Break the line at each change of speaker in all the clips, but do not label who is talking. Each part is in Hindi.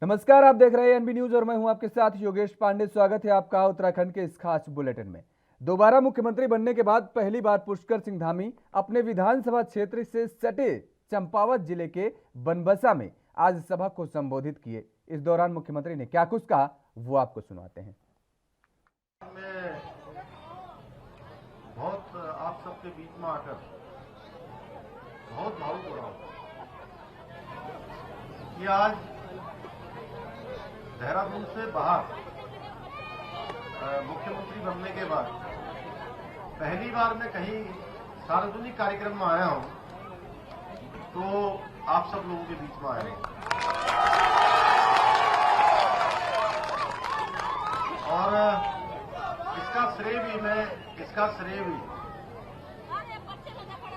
नमस्कार, आप देख रहे हैं एनबी न्यूज और मैं हूं आपके साथ योगेश पांडे। स्वागत है आपका उत्तराखंड के इस खास बुलेटिन में। दोबारा मुख्यमंत्री बनने के बाद पहली बार पुष्कर सिंह धामी अपने विधानसभा क्षेत्र से सटे चंपावत जिले के बनबसा में आज सभा को संबोधित किए। इस दौरान मुख्यमंत्री ने क्या कुछ कहा वो आपको सुनाते हैं।
मैं बहुत आप सबके बीच में आकर बहुत भावुक हो रहा हूं कि आज देहरादून से बाहर मुख्यमंत्री बनने के बाद पहली बार मैं कहीं सार्वजनिक कार्यक्रम में आया हूं तो आप सब लोगों के बीच में आया हूं। और इसका श्रेय भी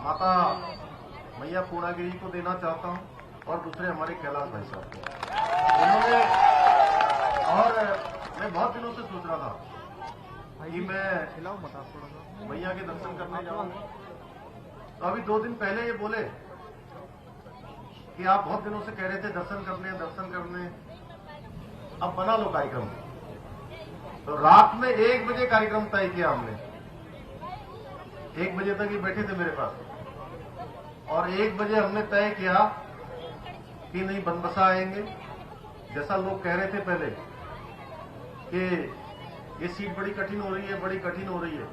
माता मैया पूर्णागिरी को देना चाहता हूं और दूसरे हमारे कैलाश भाई साहब को। उन्होंने और मैं बहुत दिनों से सोच रहा था कि मैं मैया के दर्शन करने जाऊंगा, तो अभी 2 दिन पहले ये बोले कि आप बहुत दिनों से कह रहे थे दर्शन करने, अब बना लो कार्यक्रम। तो रात में 1 बजे कार्यक्रम तय किया हमने। 1 बजे तक ये बैठे थे मेरे पास और 1 बजे हमने तय किया कि नहीं बनबसा आएंगे। जैसा लोग कह रहे थे पहले कि ये सीट बड़ी कठिन हो रही है,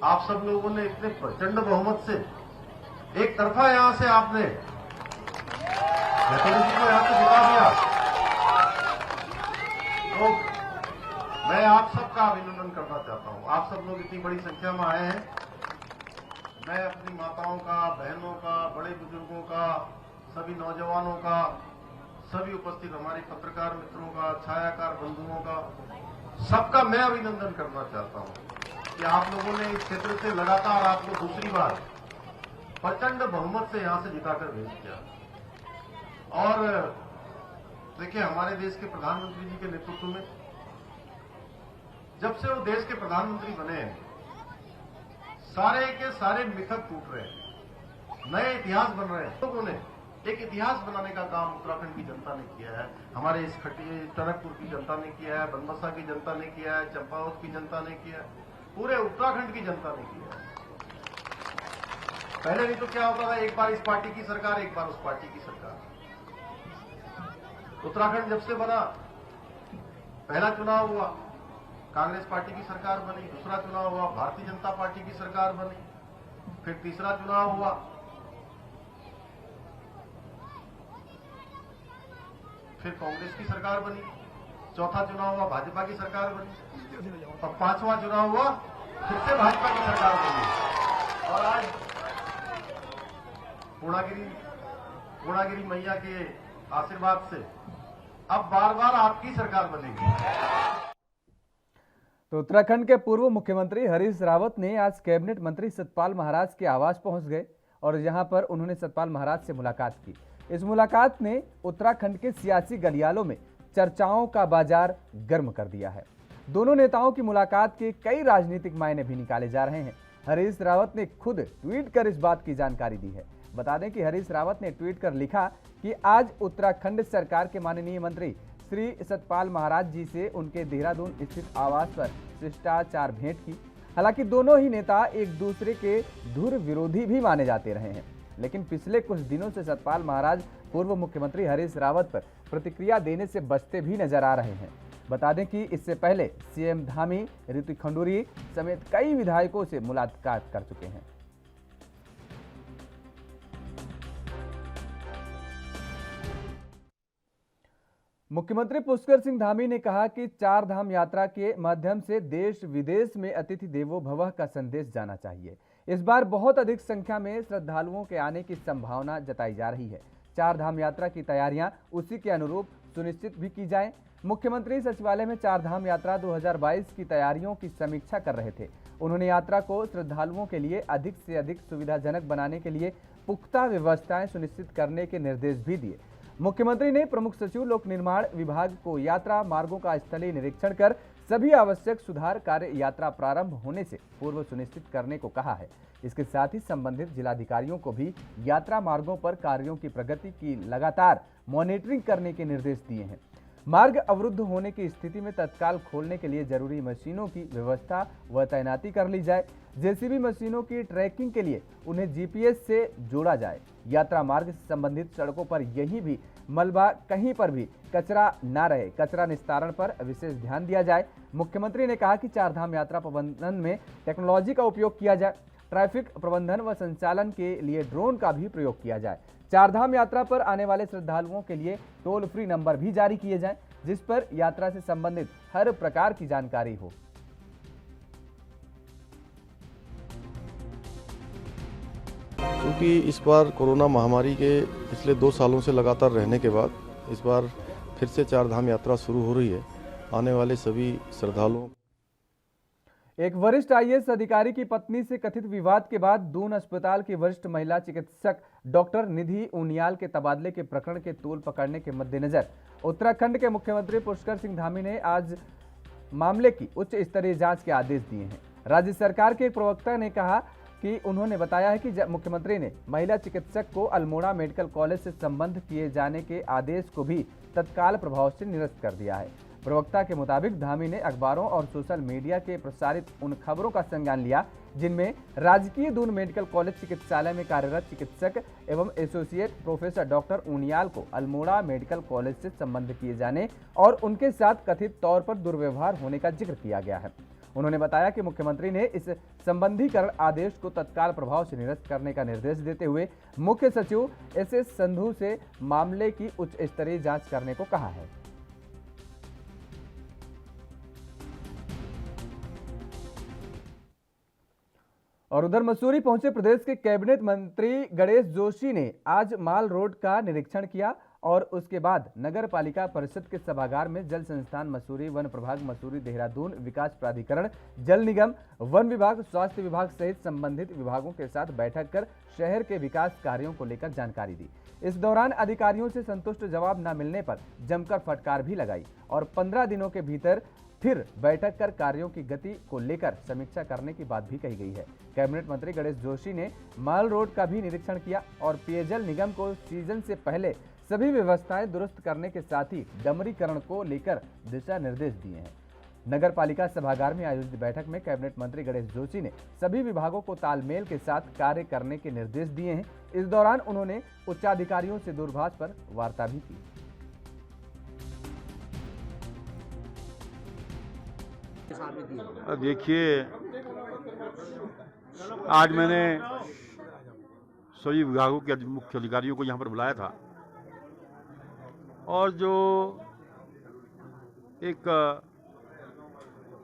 आप सब लोगों ने इतने प्रचंड बहुमत से एक तरफा यहां से आपने जी को यहां से जिता दिया, तो मैं आप सबका अभिनंदन करना चाहता हूं। आप सब लोग इतनी बड़ी संख्या में आए हैं। मैं अपनी माताओं का, बहनों का, बड़े बुजुर्गों का, सभी नौजवानों का, सभी उपस्थित हमारे पत्रकार मित्रों का, छायाकार बंधुओं का, सबका मैं अभिनंदन करना चाहता हूं कि आप लोगों ने इस क्षेत्र से लगातार आपको दूसरी बार प्रचंड बहुमत से यहां से जिताकर भेज दिया। और देखिए, हमारे देश के प्रधानमंत्री जी के नेतृत्व में जब से वो देश के प्रधानमंत्री बने हैं, सारे के सारे मिथक टूट रहे हैं, नए इतिहास बन रहे हैं। लोगों ने एक इतिहास बनाने का काम उत्तराखंड की जनता ने किया है, हमारे इस टनकपुर की जनता ने किया है, बनबसा की जनता ने किया है, चंपावत की जनता ने किया है, पूरे उत्तराखंड की जनता ने किया है। पहले नहीं तो क्या होता था, एक बार इस पार्टी की सरकार, एक बार उस पार्टी की सरकार। उत्तराखंड जब से बना, पहला चुनाव हुआ कांग्रेस पार्टी की सरकार बनी, दूसरा चुनाव हुआ भारतीय जनता पार्टी की सरकार बनी, फिर तीसरा चुनाव हुआ फिर कांग्रेस की सरकार बनी, चौथा चुनाव हुआ भाजपा की सरकार बनी और 5वां चुनाव हुआ फिर से भाजपा की सरकार बनी। और आज पूर्णागिरी मैया के आशीर्वाद से अब बार-बार आपकी सरकार बनेगी।
तो उत्तराखंड के पूर्व मुख्यमंत्री हरीश रावत ने आज कैबिनेट मंत्री सतपाल महाराज के आवास पहुंच गए और यहां पर उन्होंने सतपाल महाराज से मुलाकात की। इस मुलाकात ने उत्तराखंड के सियासी गलियारों में चर्चाओं का बाजार गर्म कर दिया है। दोनों नेताओं की मुलाकात के कई राजनीतिक मायने भी निकाले जा रहे हैं। हरीश रावत ने खुद ट्वीट कर इस बात की जानकारी दी है। बता दें कि हरीश रावत ने ट्वीट कर लिखा कि आज उत्तराखंड सरकार के माननीय मंत्री श्री सतपाल महाराज जी से उनके देहरादून स्थित आवास पर शिष्टाचार भेंट की। हालांकि दोनों ही नेता एक दूसरे के धुर विरोधी भी माने जाते रहे हैं, लेकिन पिछले कुछ दिनों से सतपाल महाराज पूर्व मुख्यमंत्री हरीश रावत पर प्रतिक्रिया देने से बचते भी नजर आ रहे हैं। बता दें कि इससे पहले सीएम धामी, ऋतु खंडूरी समेत कई विधायकों से मुलाकात कर चुके हैं। मुख्यमंत्री पुष्कर सिंह धामी ने कहा कि 4 धाम यात्रा के माध्यम से देश विदेश में अतिथि देवो भवः का संदेश जाना चाहिए। इस बार बहुत अधिक संख्या में श्रद्धालुओं के आने की संभावना जताई जा रही है। 4 धाम यात्रा की तैयारियां उसी के अनुरूप सुनिश्चित भी की जाएं। मुख्यमंत्री सचिवालय में 4 धाम यात्रा 2022 की तैयारियों की समीक्षा कर रहे थे। उन्होंने यात्रा को श्रद्धालुओं के लिए अधिक से अधिक सुविधाजनक बनाने के लिए पुख्ता व्यवस्थाएं सुनिश्चित करने के निर्देश भी दिए। मुख्यमंत्री ने प्रमुख सचिव लोक निर्माण विभाग को यात्रा मार्गों का स्थलीय निरीक्षण कर सभी आवश्यक सुधार कार्य यात्रा प्रारंभ होने से पूर्व सुनिश्चित करने को कहा है। इसके साथ ही संबंधित जिलाधिकारियों को भी यात्रा मार्गों पर कार्यों की प्रगति की लगातार मॉनिटरिंग करने के निर्देश दिए हैं। मार्ग अवरुद्ध होने की स्थिति में तत्काल खोलने के लिए जरूरी मशीनों की व्यवस्था व तैनाती कर ली जाए। जेसीबी मशीनों की ट्रैकिंग के लिए उन्हें जीपीएस से जोड़ा जाए। यात्रा मार्ग से संबंधित सड़कों पर यहीं भी मलबा कहीं पर भी कचरा न रहे, कचरा निस्तारण पर विशेष ध्यान दिया जाए। मुख्यमंत्री ने कहा कि चारधाम यात्रा प्रबंधन में टेक्नोलॉजी का उपयोग किया जाए। ट्रैफिक प्रबंधन व संचालन के लिए ड्रोन का भी प्रयोग किया जाए। चारधाम यात्रा पर आने वाले श्रद्धालुओं के लिए टोल फ्री नंबर भी जारी किए जाएं, जिस पर यात्रा से संबंधित हर प्रकार की जानकारी हो।
क्योंकि इस बार कोरोना महामारी के पिछले 2 सालों से लगातार रहने के बाद इस बार फिर से चारधाम यात्रा शुरू हो रही है। आने वाले सभी श्रद्धालुओं।
एक वरिष्ठ आईएएस अधिकारी की पत्नी से कथित विवाद के बाद दून अस्पताल की वरिष्ठ महिला चिकित्सक डॉक्टर निधि उनियाल के तबादले के प्रकरण के तूल पकड़ने के मद्देनजर उत्तराखंड के मुख्यमंत्री पुष्कर सिंह धामी ने आज मामले की उच्च स्तरीय जांच के आदेश दिए हैं। राज्य सरकार के एक प्रवक्ता ने कहा कि उन्होंने बताया है कि मुख्यमंत्री ने महिला चिकित्सक को अल्मोड़ा मेडिकल कॉलेज से संबंध किए जाने के आदेश को भी तत्काल प्रभाव से निरस्त कर दिया है। प्रवक्ता के मुताबिक धामी ने अखबारों और सोशल मीडिया के प्रसारित उन खबरों का संज्ञान लिया जिनमें राजकीय दून मेडिकल कॉलेज चिकित्सालय में कार्यरत चिकित्सक एवं एसोसिएट प्रोफेसर डॉक्टर उनियाल को अल्मोड़ा मेडिकल कॉलेज से संबंध किए जाने और उनके साथ कथित तौर पर दुर्व्यवहार होने का जिक्र किया गया है। उन्होंने बताया कि मुख्यमंत्री ने इस संबंधीकरण आदेश को तत्काल प्रभाव से निरस्त करने का निर्देश देते हुए मुख्य सचिव एसएस संधू से मामले की उच्च स्तरीय जांच करने को कहा है। और उधर मसूरी पहुंचे प्रदेश के कैबिनेट मंत्री गणेश जोशी ने आज माल रोड का निरीक्षण किया और उसके बाद नगर पालिका परिषद के सभागार में जल संस्थान मसूरी, वन प्रभाग मसूरी, देहरादून विकास प्राधिकरण, जल निगम, वन विभाग, स्वास्थ्य विभाग सहित संबंधित विभागों के साथ बैठक कर शहर के विकास कार्यों को लेकर जानकारी दी। इस दौरान अधिकारियों से संतुष्ट जवाब न मिलने पर जमकर फटकार भी लगाई और 15 दिनों के भीतर फिर बैठक कर कार्यों की गति को लेकर समीक्षा करने की बात भी कही गई है। कैबिनेट मंत्री गणेश जोशी ने माल रोड का भी निरीक्षण किया और पेयजल निगम को सीजन से पहले सभी व्यवस्थाएं दुरुस्त करने के साथ ही डमरीकरण को लेकर दिशा निर्देश दिए हैं। नगर पालिका सभागार में आयोजित बैठक में कैबिनेट मंत्री गणेश जोशी ने सभी विभागों को तालमेल के साथ कार्य करने के निर्देश दिए हैं। इस दौरान उन्होंने उच्चाधिकारियों से दूरभाष पर वार्ता भी की।
देखिए, आज मैंने सभी विभागों के मुख्य अधिकारियों को यहाँ पर बुलाया था और जो एक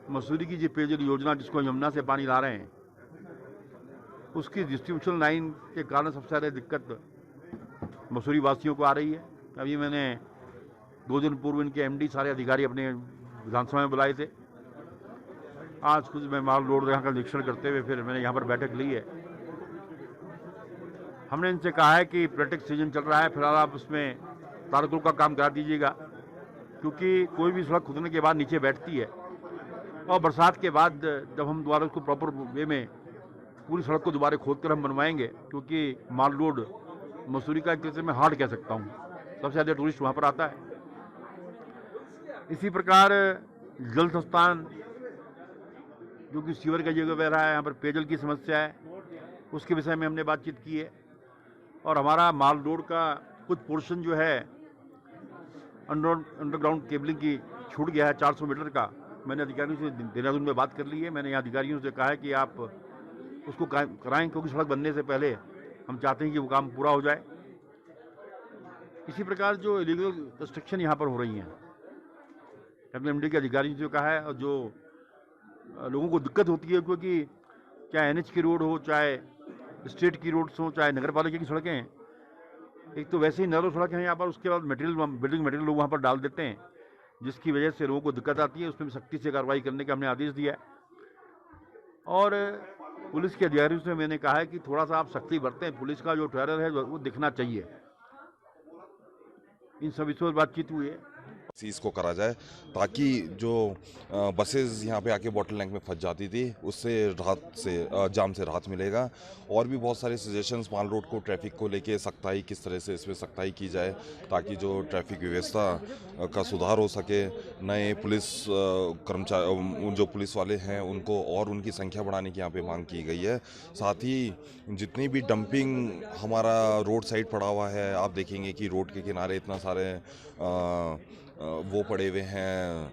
मसूरी की जो पेयजल योजना जिसको यमुना से पानी ला रहे हैं उसकी डिस्ट्रीब्यूशन लाइन के कारण सबसे ज़्यादा दिक्कत मसूरी वासियों को आ रही है। अभी मैंने 2 दिन पूर्व इनके एमडी सारे अधिकारी अपने विधानसभा में बुलाए थे। आज खुद मैं माल रोड यहाँ का निरीक्षण करते हुए फिर मैंने यहाँ पर बैठक ली है। हमने इनसे कहा है कि पर्यटक सीजन चल रहा है, फिलहाल आप उसमें तारकोल का काम करा दीजिएगा, क्योंकि कोई भी सड़क खुदने के बाद नीचे बैठती है और बरसात के बाद जब हम दोबारा उसको प्रॉपर वे में पूरी सड़क को दोबारा खोद कर हम बनवाएंगे, क्योंकि माल रोड मसूरी का एक तरह से मैं हार्ट कह सकता हूँ, सबसे ज़्यादा टूरिस्ट वहाँ पर आता है। इसी प्रकार जल संस्थान जो कि सीवर का जगह बह रहा है, यहाँ पर पेयजल की समस्या है, उसके विषय में हमने बातचीत की है। और हमारा माल रोड का कुछ पोर्शन जो है अंडरग्राउंड केबलिंग की छूट गया है 400 मीटर का। मैंने अधिकारियों से देहरादून में बात कर ली है। मैंने यहाँ अधिकारियों से कहा है कि आप उसको कराएं, क्योंकि सड़क बनने से पहले हम चाहते हैं कि वो काम पूरा हो जाए। इसी प्रकार जो इलीगल कंस्ट्रक्शन यहाँ पर हो रही हैं, हमने एमडी के अधिकारियों से कहा है, और जो लोगों को दिक्कत होती है, क्योंकि चाहे एनएच की रोड हो, चाहे स्टेट की रोड्स हो, चाहे नगर पालिका की सड़कें हैं, एक तो वैसे ही नैरो सड़क है यहाँ पर, उसके बाद मटेरियल बिल्डिंग मटेरियल लोग वहाँ पर डाल देते हैं, जिसकी वजह से लोगों को दिक्कत आती है। उसमें सख्ती से कार्रवाई करने का हमने आदेश दिया है। और पुलिस के अधिकारियों से मैंने कहा है कि थोड़ा सा आप सख्ती बरतें, पुलिस का जो टेरर है वो दिखना चाहिए। इन सभी से बातचीत हुई है।
सीज को करा जाए ताकि जो बसेस यहाँ पे आके बॉटल नेक में फंस जाती थी उससे जाम से राहत मिलेगा। और भी बहुत सारे सजेशंस माल रोड को ट्रैफिक को लेके सख्ताई किस तरह से इसमें सख्ताई की जाए ताकि जो ट्रैफिक व्यवस्था का सुधार हो सके। नए पुलिस कर्मचारी जो पुलिस वाले हैं उनको और उनकी संख्या बढ़ाने की यहाँ पे मांग की गई है। साथ ही जितनी भी डंपिंग हमारा रोड साइड पड़ा हुआ है, आप देखेंगे कि रोड के किनारे इतना सारे वो पड़े हुए हैं,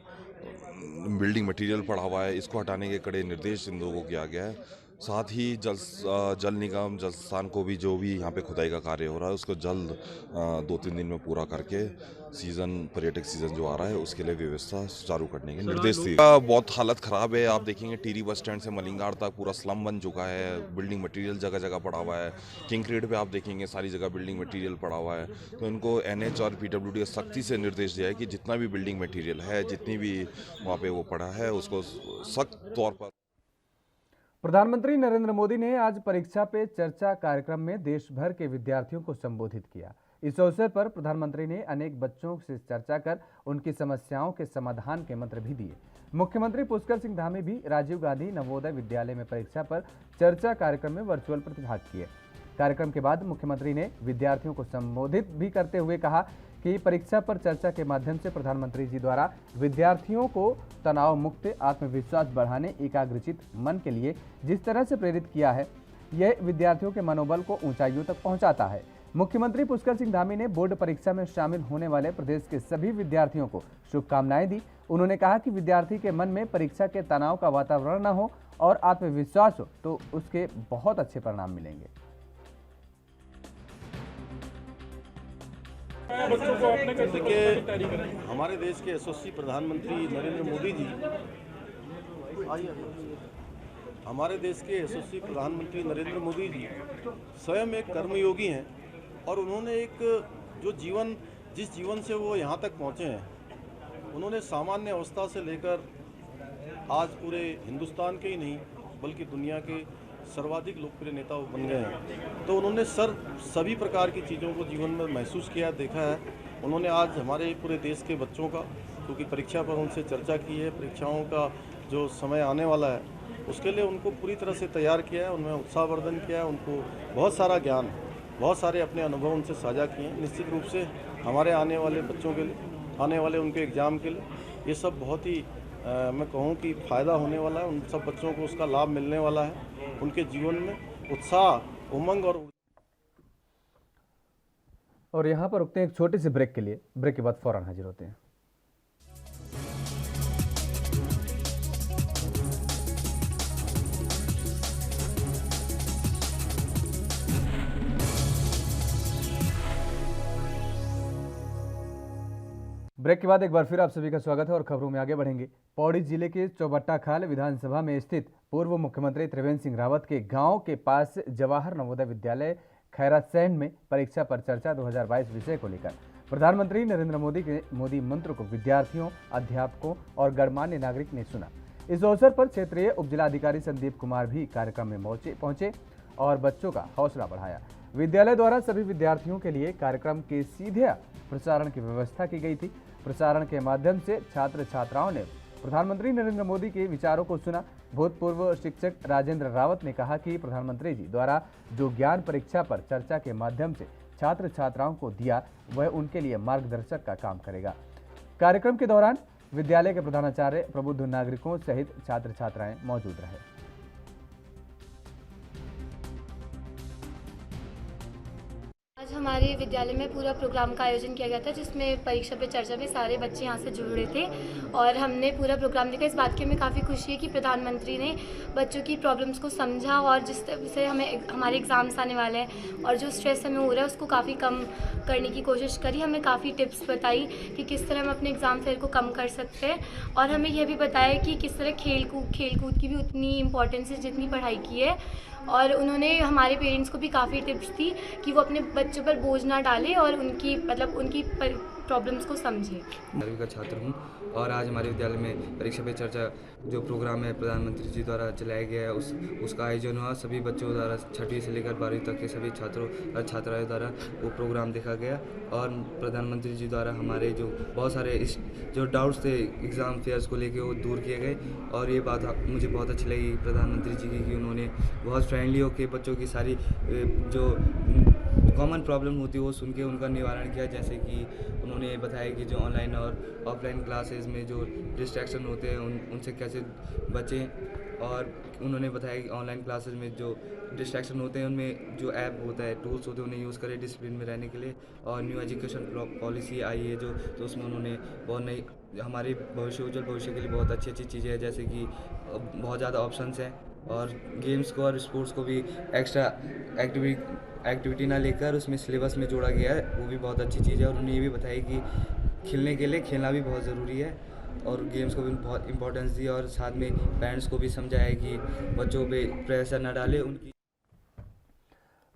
बिल्डिंग मटेरियल पड़ा हुआ है, इसको हटाने के कड़े निर्देश इन लोगों को किया गया है। साथ ही जल निगम जल स्थान को भी जो भी यहाँ पे खुदाई का कार्य हो रहा है उसको जल्द 2-3 दिन में पूरा करके पर्यटक सीजन जो आ रहा है उसके लिए व्यवस्था सुचारू करने के निर्देश दिए। बहुत हालत ख़राब है, आप देखेंगे टीरी बस स्टैंड से मलिंगाड़ तक पूरा स्लम बन चुका है, बिल्डिंग मटेरियल जगह जगह पड़ा हुआ है। किंगक्रेड पे आप देखेंगे सारी जगह बिल्डिंग मटेरियल पड़ा हुआ है। तो इनको NH और PWD सख्ती से निर्देश दिया है कि जितना भी बिल्डिंग मटेरियल है, जितनी भी वहाँ पे वो पड़ा है उसको सख्त तौर पर।
प्रधानमंत्री नरेंद्र मोदी ने आज परीक्षा पे चर्चा कार्यक्रम में देश भर के विद्यार्थियों को संबोधित किया। इस अवसर पर प्रधानमंत्री ने अनेक बच्चों से चर्चा कर उनकी समस्याओं के समाधान के मंत्र भी दिए। मुख्यमंत्री पुष्कर सिंह धामी भी राजीव गांधी नवोदय विद्यालय में परीक्षा पर चर्चा कार्यक्रम में वर्चुअल प्रतिभाग किए। कार्यक्रम के बाद मुख्यमंत्री ने विद्यार्थियों को संबोधित भी करते हुए कहा कि परीक्षा पर चर्चा के माध्यम से प्रधानमंत्री जी द्वारा विद्यार्थियों को तनाव मुक्त, आत्मविश्वास बढ़ाने, एकाग्रचित मन के लिए जिस तरह से प्रेरित किया है, यह विद्यार्थियों के मनोबल को ऊंचाइयों तक पहुंचाता है। मुख्यमंत्री पुष्कर सिंह धामी ने बोर्ड परीक्षा में शामिल होने वाले प्रदेश के सभी विद्यार्थियों को शुभकामनाएं दी। उन्होंने कहा कि विद्यार्थी के मन में परीक्षा के तनाव का वातावरण न हो और आत्मविश्वास हो तो उसके बहुत अच्छे परिणाम मिलेंगे।
देखिए, हमारे देश के यशस्वी प्रधानमंत्री नरेंद्र मोदी जी स्वयं एक कर्मयोगी हैं और उन्होंने जिस जीवन से वो यहाँ तक पहुँचे हैं, उन्होंने सामान्य अवस्था से लेकर आज पूरे हिंदुस्तान के ही नहीं बल्कि दुनिया के सर्वाधिक लोकप्रिय नेता बन गए हैं। तो उन्होंने सभी प्रकार की चीज़ों को जीवन में महसूस किया, देखा है। उन्होंने आज हमारे पूरे देश के बच्चों का, क्योंकि परीक्षा पर उनसे चर्चा की है, परीक्षाओं का जो समय आने वाला है उसके लिए उनको पूरी तरह से तैयार किया है, उनमें उत्साहवर्धन किया है, उनको बहुत सारा ज्ञान, बहुत सारे अपने अनुभव उनसे साझा किए हैं। निश्चित रूप से हमारे आने वाले बच्चों के लिए, आने वाले उनके एग्ज़ाम के लिए ये सब बहुत ही मैं कहूँ कि फ़ायदा होने वाला है। उन सब बच्चों को उसका लाभ मिलने वाला है। उनके जीवन में उत्साह, उमंग
और यहाँ पर रुकते हैं एक छोटे से ब्रेक के लिए। ब्रेक के बाद फौरन हाजिर होते हैं। ब्रेक के बाद एक बार फिर आप सभी का स्वागत है और खबरों में आगे बढ़ेंगे। पौड़ी जिले के चौबट्टा खाल विधानसभा में स्थित पूर्व मुख्यमंत्री त्रिवेंद्र सिंह रावत के गांव के पास जवाहर नवोदय विद्यालय खैरासैंड में परीक्षा पर चर्चा 2022 विषय को लेकर प्रधानमंत्री नरेंद्र मोदी के मोदी मंत्र को विद्यार्थियों, अध्यापकों और गणमान्य नागरिक ने सुना। इस अवसर पर क्षेत्रीय उपजिलाधिकारी संदीप कुमार भी कार्यक्रम में पहुंचे और बच्चों का हौसला बढ़ाया। विद्यालय द्वारा सभी विद्यार्थियों के लिए कार्यक्रम के सीधे प्रसारण की व्यवस्था की गई थी। प्रसारण के माध्यम से छात्र छात्राओं ने प्रधानमंत्री नरेंद्र मोदी के विचारों को सुना। भूतपूर्व शिक्षक राजेंद्र रावत ने कहा कि प्रधानमंत्री जी द्वारा जो ज्ञान परीक्षा पर चर्चा के माध्यम से छात्र छात्राओं को दिया, वह उनके लिए मार्गदर्शक का काम करेगा। कार्यक्रम के दौरान विद्यालय के प्रधानाचार्य, प्रबुद्ध नागरिकों सहित छात्र छात्राएं मौजूद रहे।
आज हमारे विद्यालय में पूरा प्रोग्राम का आयोजन किया गया था, जिसमें परीक्षा पे चर्चा में सारे बच्चे यहाँ से जुड़े थे और हमने पूरा प्रोग्राम देखा। इस बात की हमें काफ़ी खुशी है कि प्रधानमंत्री ने बच्चों की प्रॉब्लम्स को समझा और जिस तरह से हमारे एग्ज़ाम्स आने वाले हैं और जो स्ट्रेस हमें हो रहा है उसको काफ़ी कम करने की कोशिश करी। हमें काफ़ी टिप्स बताई कि किस तरह हम अपने एग्ज़ाम फेयर को कम कर सकते हैं और हमें यह भी बताया कि किस तरह खेल कूद की भी उतनी इम्पोर्टेंस है जितनी पढ़ाई की है। और उन्होंने हमारे पेरेंट्स को भी काफ़ी टिप्स दी कि वो अपने बच्चों पर बोझ ना डालें और उनकी प्रॉब्लम्स को समझे।
12वीं का छात्र हूँ और आज हमारे विद्यालय में परीक्षा पे चर्चा जो प्रोग्राम है प्रधानमंत्री जी द्वारा चलाया गया है उसका आयोजन हुआ। सभी बच्चों द्वारा 6वीं से लेकर 12वीं तक के सभी छात्रों और छात्राओं द्वारा वो प्रोग्राम देखा गया और प्रधानमंत्री जी द्वारा हमारे जो बहुत सारे जो डाउट्स थे एग्ज़ाम फेयर्स को लेके वो दूर किए गए। और ये बात मुझे बहुत अच्छी लगी प्रधानमंत्री जी की कि उन्होंने बहुत फ्रेंडली होकर बच्चों की सारी जो कॉमन प्रॉब्लम होती है वो सुन के उनका निवारण किया। जैसे कि उन्होंने बताया कि जो ऑनलाइन और ऑफलाइन क्लासेस में जो डिस्ट्रैक्शन होते हैं उनसे कैसे बचें। और उन्होंने बताया कि ऑनलाइन क्लासेस में जो डिस्ट्रैक्शन होते हैं उनमें जो ऐप होता है टूल्स होते हैं उन्हें यूज़ करें डिसिप्लिन में रहने के लिए। और न्यू एजुकेशन पॉलिसी आई है जो तो उसमें उन्होंने बहुत नई हमारे उज्जवल भविष्य के लिए बहुत अच्छी चीज़ें हैं। जैसे कि बहुत ज़्यादा ऑप्शंस हैं और गेम्स को और स्पोर्ट्स को भी एक्स्ट्रा एक्टिविटी ना लेकर उसमें सिलेबस में जोड़ा गया है, वो भी बहुत अच्छी चीज़ है। और उन्होंने ये भी बताया कि खेलने के लिए खेलना भी बहुत ज़रूरी है और गेम्स को भी बहुत इंपॉर्टेंस दी। और साथ में पेरेंट्स को भी समझाया कि बच्चों पे प्रेशर न डालें। उनकी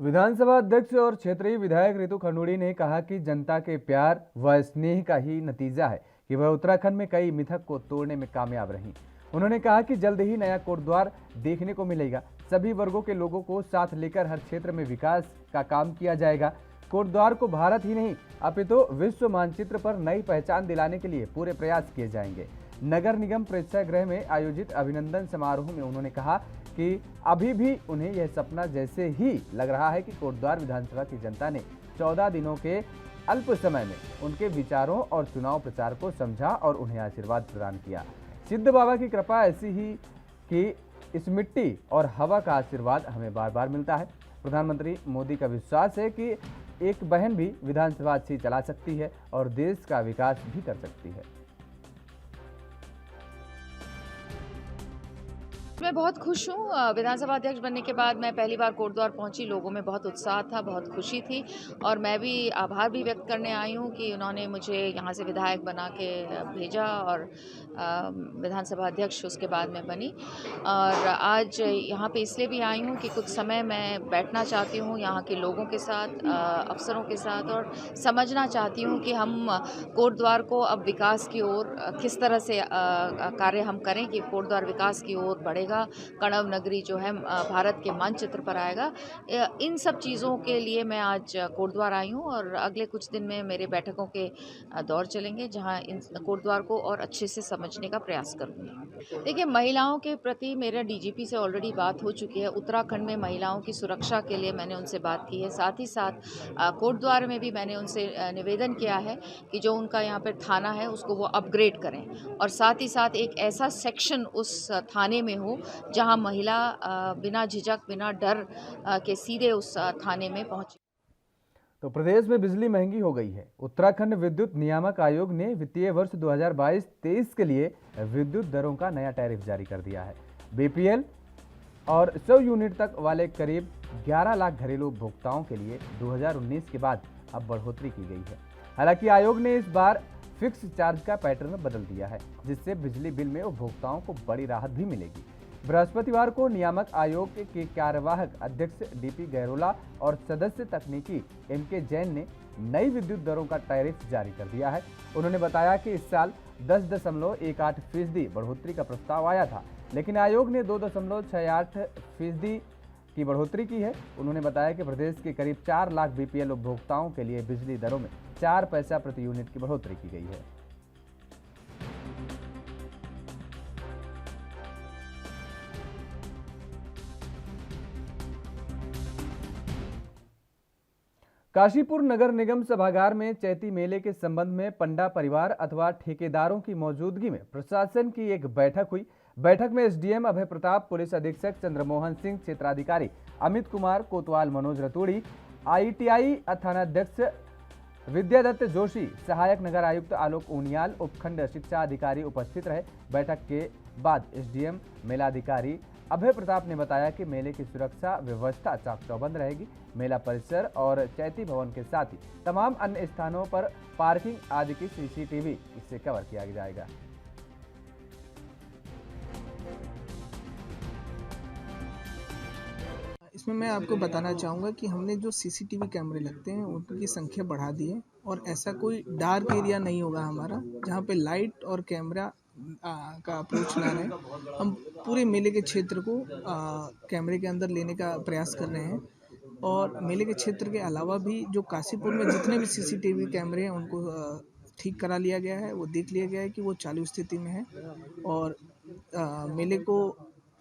विधानसभा अध्यक्ष और क्षेत्रीय विधायक रितु खंडूड़ी ने कहा कि जनता के प्यार व स्नेह का ही नतीजा है कि वह उत्तराखंड में कई मिथक को तोड़ने में कामयाब रहीं। उन्होंने कहा कि जल्द ही नया कोटद्वार देखने को मिलेगा। सभी वर्गों के लोगों को साथ लेकर हर क्षेत्र में विकास का काम किया जाएगा। कोटद्वार को भारत ही नहीं अपितु विश्व मानचित्र पर नई पहचान दिलाने के लिए पूरे प्रयास किए जाएंगे। नगर निगम प्रेक्षागृह में आयोजित अभिनंदन समारोह में उन्होंने कहा कि अभी भी उन्हें यह सपना जैसे ही लग रहा है कि कोटद्वार विधानसभा की जनता ने 14 दिनों के अल्प समय में उनके विचारों और चुनाव प्रचार को समझा और उन्हें आशीर्वाद प्रदान किया। सिद्ध बाबा की कृपा ऐसी ही कि इस मिट्टी और हवा का आशीर्वाद हमें बार बार मिलता है। प्रधानमंत्री मोदी का विश्वास है कि एक बहन भी विधानसभा अच्छी चला सकती है और देश का विकास भी कर सकती है।
मैं बहुत खुश हूँ। विधानसभा अध्यक्ष बनने के बाद मैं पहली बार कोटद्वार पहुँची। लोगों में बहुत उत्साह था, बहुत खुशी थी और मैं भी आभार भी व्यक्त करने आई हूँ कि उन्होंने मुझे यहाँ से विधायक बना के भेजा और विधानसभा अध्यक्ष उसके बाद में बनी। और आज यहाँ पे इसलिए भी आई हूँ कि कुछ समय मैं बैठना चाहती हूँ यहाँ के लोगों के साथ, अफसरों के साथ और समझना चाहती हूँ कि हम कोटद्वार को अब विकास की ओर किस तरह से कार्य हम करें कि कोटद्वार विकास की ओर बढ़ेगा, कणव नगरी जो है भारत के मानचित्र पर आएगा। इन सब चीज़ों के लिए मैं आज कोटद्वार आई हूँ और अगले कुछ दिन में मेरे बैठकों के दौर चलेंगे जहाँ इन कोटद्वार को और अच्छे से समझने का प्रयास करूँगी। देखिए, महिलाओं के प्रति मेरा डीजीपी से ऑलरेडी बात हो चुकी है। उत्तराखंड में महिलाओं की सुरक्षा के लिए मैंने उनसे बात की है। साथ ही साथ कोटद्वार में भी मैंने उनसे निवेदन किया है कि जो उनका यहाँ पर थाना है उसको वो अपग्रेड करें और साथ ही साथ एक ऐसा सेक्शन उस थाने में हो जहां महिला बिना झिझक बिना डर के सीधे उस थाने में पहुंचे।
तो प्रदेश में बिजली महंगी हो गई है। उत्तराखंड विद्युत नियामक आयोग ने वित्तीय वर्ष 2022-23 के लिए विद्युत दरों का नया टैरिफ जारी कर दिया है। बीपीएल और 100 यूनिट तक वाले करीब 11 लाख घरेलू उपभोक्ताओं के लिए 2019 के बाद अब बढ़ोतरी की गई है। हालांकि आयोग ने इस बार फिक्स चार्ज का पैटर्न बदल दिया है, जिससे बिजली बिल में उपभोक्ताओं को बड़ी राहत भी मिलेगी। बृहस्पतिवार को नियामक आयोग के कार्यवाहक अध्यक्ष डीपी गैरोला और सदस्य तकनीकी एमके जैन ने नई विद्युत दरों का टैरिफ जारी कर दिया है। उन्होंने बताया कि इस साल 10.18% बढ़ोतरी का प्रस्ताव आया था, लेकिन आयोग ने 2.68% की बढ़ोतरी की है। उन्होंने बताया कि प्रदेश के करीब 4 लाख बीपीएल उपभोक्ताओं के लिए बिजली दरों में 4 पैसा प्रति यूनिट की बढ़ोतरी की गई है। काशीपुर नगर निगम सभागार में चैती मेले के संबंध में पंडा परिवार अथवा ठेकेदारों की मौजूदगी में प्रशासन की एक बैठक हुई। बैठक में एसडीएम अभय प्रताप, पुलिस अधीक्षक चंद्रमोहन सिंह, क्षेत्राधिकारी अमित कुमार कोतवाल, मनोज रतूड़ी, आईटीआई थानाध्यक्ष विद्यादत्त जोशी, सहायक नगर आयुक्त आलोक ऊनियाल, उपखंड शिक्षा अधिकारी उपस्थित रहे। बैठक के बाद एसडीएम मेलाधिकारी अभय प्रताप ने बताया कि मेले की सुरक्षा व्यवस्था चाक चौबंद रहेगी। मेला परिसर और चैती भवन के साथ ही तमाम अन्य स्थानों पर पार्किंग आदि की सीसीटीवी इससे कवर किया जाएगा।
इसमें मैं आपको बताना चाहूँगा कि हमने जो सीसीटीवी कैमरे लगते हैं उनकी संख्या बढ़ा दी है और ऐसा कोई डार्क एरिया नहीं होगा हमारा जहाँ पे लाइट और कैमरा का अप्रोच ना रहे। हम पूरे मेले के क्षेत्र को कैमरे के अंदर लेने का प्रयास कर रहे हैं और मेले के क्षेत्र के अलावा भी जो काशीपुर में जितने भी सीसीटीवी कैमरे हैं उनको ठीक करा लिया गया है। वो देख लिया गया है कि वो चालू स्थिति में है और मेले को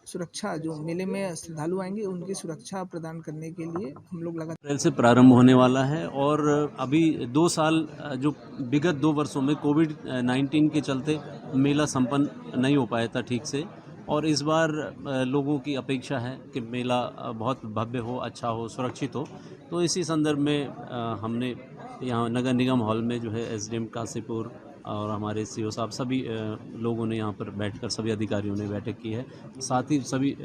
सुरक्षा, जो मेले में श्रद्धालु आएंगे उनकी सुरक्षा प्रदान करने के लिए हम लोग लगातार
अप्रैल से प्रारंभ होने वाला है और अभी 2 साल जो विगत 2 वर्षों में कोविड-19 के चलते मेला संपन्न नहीं हो पाया था ठीक से, और इस बार लोगों की अपेक्षा है कि मेला बहुत भव्य हो, अच्छा हो, सुरक्षित हो। तो इसी संदर्भ में हमने यहाँ नगर निगम हॉल में जो है एसडीएम काशीपुर और हमारे सीओ साहब सभी लोगों ने यहाँ पर बैठकर सभी अधिकारियों ने बैठक की है। साथ ही सभी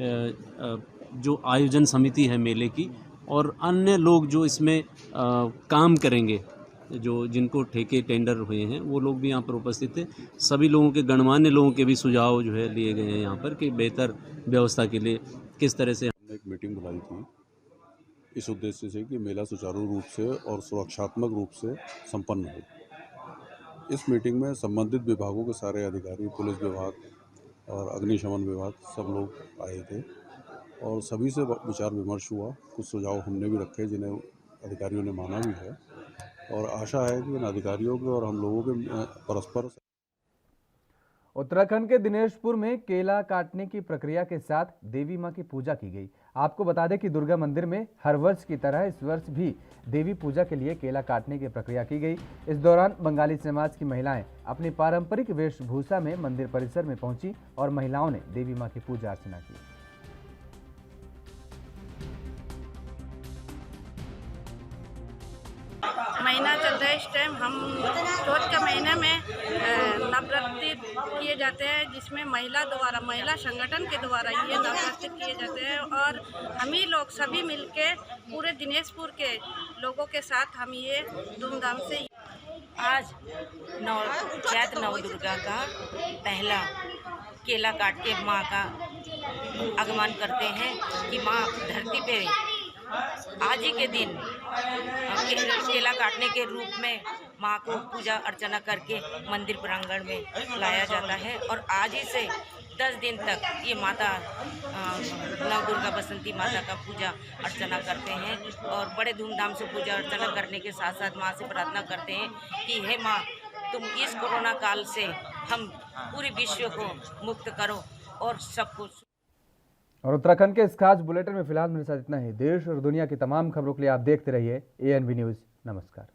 जो आयोजन समिति है मेले की और अन्य लोग जो इसमें काम करेंगे, जो जिनको ठेके टेंडर हुए हैं, वो लोग भी यहाँ पर उपस्थित थे। सभी लोगों के, गणमान्य लोगों के भी सुझाव जो है लिए गए हैं यहाँ पर कि बेहतर व्यवस्था के लिए किस तरह से।
हमने एक मीटिंग बुलाई थी इस उद्देश्य से कि मेला सुचारू रूप से और सुरक्षात्मक रूप से संपन्न हो। इस मीटिंग में संबंधित विभागों के सारे अधिकारी, पुलिस विभाग और अग्निशमन विभाग सब लोग आए थे और सभी से विचार विमर्श हुआ। कुछ सुझाव हमने भी रखे जिन्हें अधिकारियों ने माना भी है और आशा है कि इन अधिकारियों के और हम लोगों के परस्पर।
उत्तराखंड के दिनेशपुर में केला काटने की प्रक्रिया के साथ देवी मां की पूजा की गई। आपको बता दें कि दुर्गा मंदिर में हर वर्ष की तरह इस वर्ष भी देवी पूजा के लिए केला काटने की प्रक्रिया की गई। इस दौरान बंगाली समाज की महिलाएं अपनी पारंपरिक वेशभूषा में मंदिर परिसर में पहुंची और महिलाओं ने देवी मां की पूजा अर्चना की।
महीना चल रहा है इस टाइम। हम चौथ के महीने में नवरात्रि किए जाते हैं, जिसमें महिला संगठन के द्वारा ये नवरात्रि किए जाते हैं और हम ही लोग सभी मिलके पूरे दिनेशपुर के लोगों के साथ हम ये धूमधाम से
आज चैत्र नव दुर्गा का पहला केला काट के माँ का आगमन करते हैं कि माँ धरती पे आज ही के दिन केला काटने के रूप में माँ को पूजा अर्चना करके मंदिर प्रांगण में लाया जाता है और आज ही से 10 दिन तक ये माता नव दुर्गा बसंती माता का पूजा अर्चना करते हैं और बड़े धूमधाम से पूजा अर्चना करने के साथ साथ माँ से प्रार्थना करते हैं कि हे माँ, तुम इस कोरोना काल से हम पूरे विश्व को मुक्त करो और सब कुछ।
और उत्तराखंड के इस खास बुलेटिन में फिलहाल मेरे साथ इतना ही। देश और दुनिया की तमाम खबरों के लिए आप देखते रहिए ANV न्यूज़। नमस्कार।